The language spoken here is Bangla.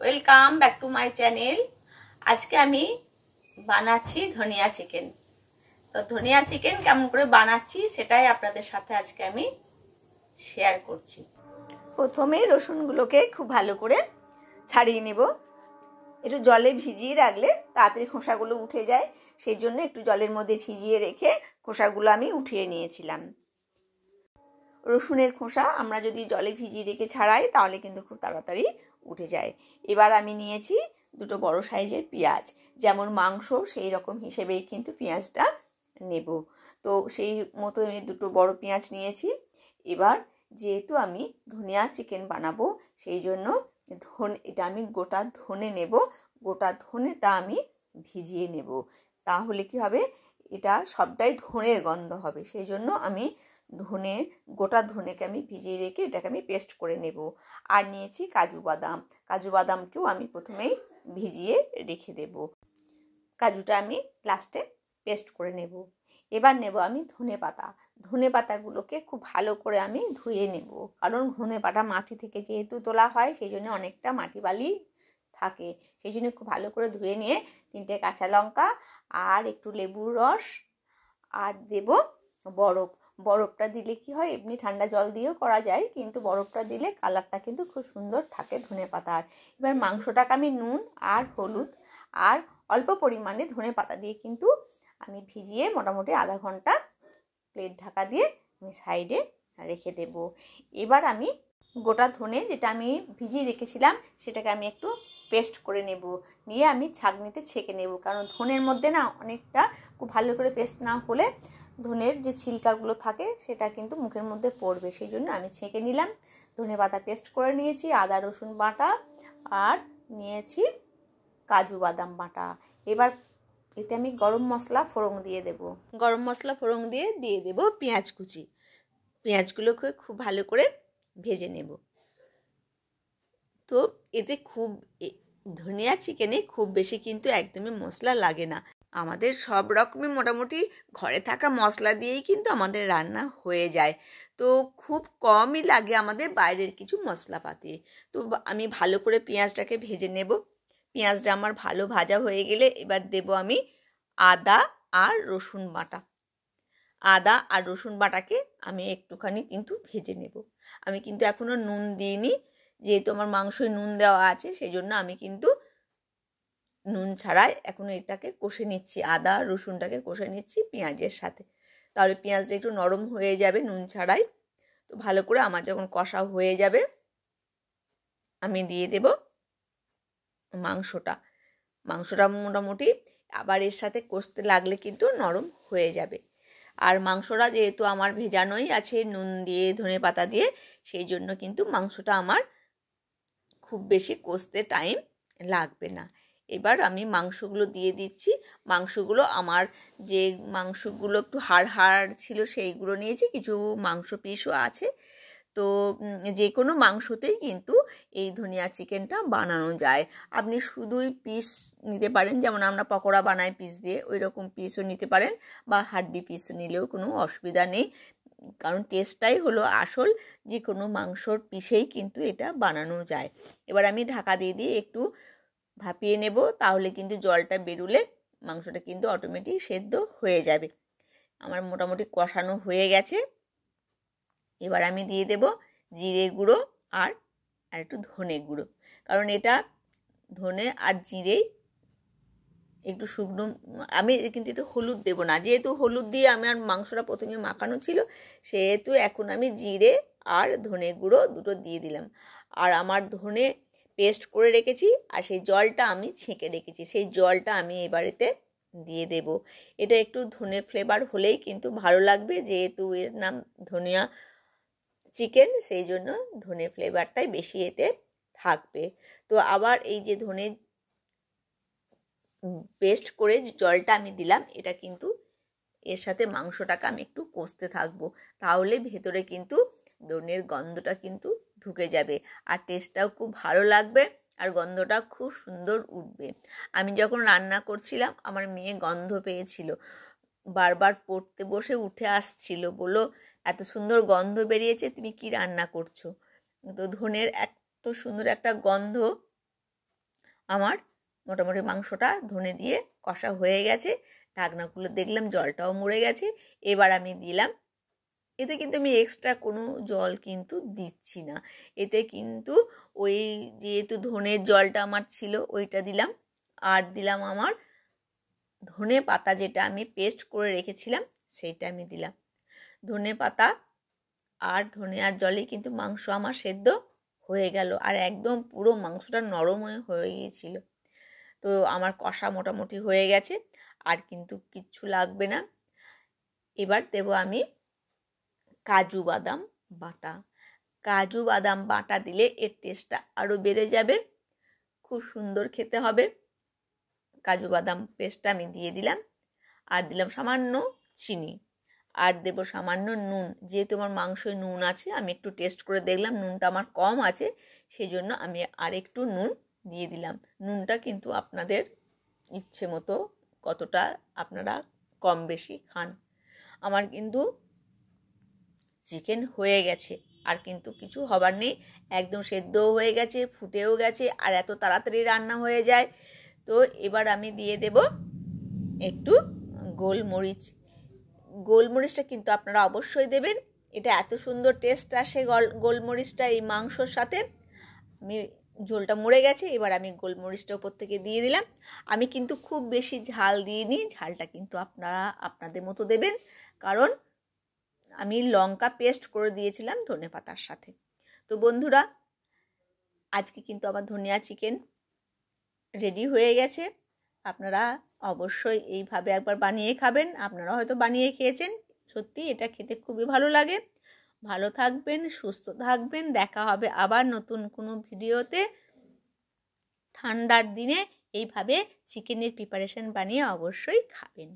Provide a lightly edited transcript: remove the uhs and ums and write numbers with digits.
Welcome back to my channel. আজকে আমি বানাচ্ছি ধনিয়া চিকেন। তো ধনিয়া চিকেন কেমন করে বানাচ্ছি সেটাই আপনাদের সাথে আজকে আমি শেয়ার করছি। প্রথমে রসুনগুলোকে খুব ভালো করে ছাড়িয়ে নেব। একটু জলে ভিজিয়ে রাখলে তাড়াতাড়ি খোসাগুলো উঠে যায়, সেই জন্য একটু জলের মধ্যে ভিজিয়ে রেখে খোসাগুলো আমি উঠিয়ে নিয়েছিলাম। রসুনের খোসা আমরা যদি জলে ভিজিয়ে রেখে ছাড়াই তাহলে কিন্তু খুব তাড়াতাড়ি উঠে যায়। এবার আমি নিয়েছি দুটো বড় সাইজের পেঁয়াজ, যেমন মাংস সেই রকম হিসেবেই কিন্তু পেঁয়াজটা নেব। তো সেই মতো আমি দুটো বড় পেঁয়াজ নিয়েছি। এবার যেহেতু আমি ধনিয়া চিকেন বানাবো সেই জন্য এটা আমি গোটা ধনে নেব। গোটা ধনেটা আমি ভিজিয়ে নেব, তাহলে কি হবে, এটা সবটাই ধনের গন্ধ হবে। সেই জন্য আমি গোটা ধনেকে আমি ভিজিয়ে রেখে এটাকে আমি পেস্ট করে নেব। আর নিয়েছি কাজু বাদামকেও আমি প্রথমেই ভিজিয়ে রেখে দেব। কাজুটা আমি লাস্টে পেস্ট করে নেব। এবার নেব আমি ধনে পাতাগুলোকে খুব ভালো করে আমি ধুয়ে নেব, কারণ ধনে পাতা মাটি থেকে যেহেতু তোলা হয় সেই জন্য অনেকটা মাটি বালি থাকে। সেই জন্য খুব ভালো করে ধুয়ে নিয়ে 3টে কাঁচা লঙ্কা আর একটু লেবুর রস আর দেব বরফটা দিলে কি হয়, এমনি ঠান্ডা জল দিয়েও করা যায়, কিন্তু বরফটা দিলে কালারটা কিন্তু খুব সুন্দর থাকে ধনে পাতার। এবার মাংসটাকে আমি নুন আর হলুদ আর অল্প পরিমাণে ধনে পাতা দিয়ে কিন্তু আমি ভিজিয়ে মোটামুটি আধা ঘন্টা প্লেট ঢাকা দিয়ে আমি সাইডে রেখে দেব। এবার আমি গোটা ধনে যেটা আমি ভিজিয়ে রেখেছিলাম সেটাকে আমি একটু পেস্ট করে নেব, নিয়ে আমি ছাঁকনিতে ছেঁকে নেব, কারণ ধনের মধ্যে না অনেকটা খুব ভালো করে পেস্ট না হলে ধনের যে ছিলকাগুলো থাকে সেটা কিন্তু মুখের মধ্যে পড়বে। সেই জন্য আমি ছেঁকে নিলাম। ধনে পাতা পেস্ট করে নিয়েছি, আদা রসুন বাটা আর নিয়েছি কাজু বাদাম বাটা। এবার এতে আমি গরম মশলা ফোড়ন দিয়ে দেব। গরম মশলা ফোড়ন দিয়ে দেব পেঁয়াজ কুচি। পেঁয়াজগুলোকে খুব ভালো করে ভেজে নেব। তো এতে ধনিয়া চিকেনে খুব বেশি কিন্তু একদমই মশলা লাগে না। আমাদের সব রকমই মোটামুটি ঘরে থাকা মশলা দিয়েই কিন্তু আমাদের রান্না হয়ে যায়। তো খুব কমই লাগে আমাদের বাইরের কিছু মশলাপাতি। তো আমি ভালো করে পেঁয়াজটাকে ভেজে নেব। পেঁয়াজটা আমার ভালো ভাজা হয়ে গেলে এবার দেব আমি আদা আর রসুন বাটাকে আমি একটুখানি কিন্তু ভেজে নেব। আমি কিন্তু এখনও নুন দিইনি, যেহেতু আমার মাংসয় নুন দেওয়া আছে সেই জন্য আমি কিন্তু নুন ছাড়াই এখন এটাকে কষে নিচ্ছি। আদা রসুনটাকে কষে নিচ্ছি পেঁয়াজের সাথে, তাহলে পেঁয়াজটা একটু নরম হয়ে যাবে নুন ছাড়াই। তো ভালো করে আমার যখন কষা হয়ে যাবে আমি দিয়ে দেব মাংসটা মোটামুটি আবার এর সাথে কষতে লাগলে কিন্তু নরম হয়ে যাবে। আর মাংসটা যেহেতু আমার ভেজানোই আছে নুন দিয়ে ধনে পাতা দিয়ে, সেই জন্য কিন্তু মাংসটা আমার খুব বেশি কষতে টাইম লাগবে না। এবার আমি মাংসগুলো দিয়ে দিচ্ছি। আমার যে মাংসগুলো একটু হাড় ছিল সেইগুলো নিয়েছি, কিছু মাংস পিসও আছে। তো যে কোনো মাংসতেই কিন্তু এই ধনিয়া চিকেনটা বানানো যায়। আপনি শুধুই পিস নিতে পারেন, যেমন আমরা পকোড়া বানাই পিস দিয়ে, ওই রকম পিসও নিতে পারেন, বা হাড্ডি পিস নিলেও কোনো অসুবিধা নেই, কারণ টেস্টটাই হলো আসল। যে কোনো মাংসর পিসেই কিন্তু এটা বানানো যায়। এবার আমি ঢাকা দিয়ে একটু ভাপিয়ে নেব, তাহলে কিন্তু জলটা বেরোলে মাংসটা কিন্তু অটোমেটিক সেদ্ধ হয়ে যাবে। আমার মোটামুটি কষানো হয়ে গেছে। এবার আমি দিয়ে দেব জিরে গুঁড়ো আর একটু ধনে গুঁড়ো, কারণ এটা ধনে আর জিরেই একটু শুকনো। আমি কিন্তু এতে হলুদ দেবো না, যেহেতু হলুদ দিয়ে আমার মাংসটা প্রথমে মাখানো ছিল, সেহেতু এখন আমি জিরে আর ধনে গুঁড়ো দুটো দিয়ে দিলাম। আর আমার ধনে পেস্ট করে রেখেছি আর সেই জলটা আমি ছেঁকে রেখেছি, সেই জলটা আমি এবারেতে দিয়ে দেব। এটা একটু ধনে ফ্লেভার হলেই কিন্তু ভালো লাগবে, যেহেতু এর নাম ধনিয়া চিকেন, সেই জন্য ধনে ফ্লেভারটাই বেশি এতে থাকবে। তো আবার এই যে ধনে পেস্ট করে যে জলটা আমি দিলাম, এটা কিন্তু এর সাথে মাংসটাকে আমি একটু কষতে থাকবো, তাহলে ভেতরে কিন্তু ধনের গন্ধটা কিন্তু ঢুকে যাবে আর টেস্টটাও খুব ভালো লাগবে আর গন্ধটা খুব সুন্দর উঠবে। আমি যখন রান্না করছিলাম আমার মেয়ে গন্ধ পেয়েছিল, বারবার পড়তে বসে উঠে আসছিল, বললো এত সুন্দর গন্ধ বেরিয়েছে, তুমি কি রান্না করছো? তো ধনের এত সুন্দর একটা গন্ধ আমার মোটামুটি মাংসটা ধনে দিয়ে কষা হয়ে গেছে। ঢাকনা খুলে দেখলাম জলটাও মরে গেছে। এবার আমি দিলাম, এতে কিন্তু আমি এক্সট্রা কোনো জল কিন্তু দিচ্ছি না, এতে কিন্তু ওই যেহেতু ধনের জলটা আমার ছিল ওইটা দিলাম, আর দিলাম আমার ধনে পাতা যেটা আমি পেস্ট করে রেখেছিলাম সেইটা আমি দিলাম। ধনে পাতা আর ধনিয়ার জলে কিন্তু মাংস আমার সেদ্ধ হয়ে গেল, আর একদম পুরো মাংসটা নরম হয়ে গিয়েছিল। তো আমার কষা মোটামুটি হয়ে গেছে, আর কিন্তু কিচ্ছু লাগবে না। এবার দেব আমি কাজু বাদাম বাটা। কাজু বাদাম বাটা দিলে এর টেস্টটা আরও বেড়ে যাবে, খুব সুন্দর খেতে হবে। কাজু বাদাম পেস্টটা আমি দিয়ে দিলাম, আর দিলাম সামান্য চিনি, আর দেব সামান্য নুন। যেহেতু আমার মাংসয় নুন আছে, আমি একটু টেস্ট করে দেখলাম নুনটা আমার কম আছে, সেই জন্য আমি আর একটু নুন দিয়ে দিলাম। নুনটা কিন্তু আপনাদের ইচ্ছে মতো কতটা আপনারা কম বেশি খান। আমার কিন্তু চিকেন হয়ে গেছে, আর কিন্তু কিছু হবার নেই, একদম সেদ্ধও হয়ে গেছে, ফুটেও গেছে, আর এত তাড়াতাড়ি রান্না হয়ে যায়। তো এবার আমি দিয়ে দেব একটু গোলমরিচ। গোলমরিচটা কিন্তু আপনারা অবশ্যই দেবেন, এটা এত সুন্দর টেস্ট আসে গোলমরিচটা এই মাংসর সাথে। আমি ঝোলটা মরে গেছে, এবার আমি গোলমরিচটা উপর থেকে দিয়ে দিলাম। আমি কিন্তু খুব বেশি ঝাল দিইনি, ঝালটা কিন্তু আপনারা আপনাদের মতো দেবেন, কারণ আমি লঙ্কা পেস্ট করে দিয়েছিলাম ধনেপাতার সাথে। তো বন্ধুরা, আজকে কিন্তু আমার ধনিয়া চিকেন রেডি হয়ে গেছে। আপনারা অবশ্যই এইভাবে একবার বানিয়ে খাবেন, আপনারা হয়তো বানিয়ে খেয়েছেন, সত্যি এটা খেতে খুবই ভালো লাগে। ভালো থাকবেন, সুস্থ থাকবেন, দেখা হবে আবার নতুন কোনো ভিডিওতে। ঠান্ডার দিনে এইভাবে চিকেনের প্রিপারেশন বানিয়ে অবশ্যই খাবেন।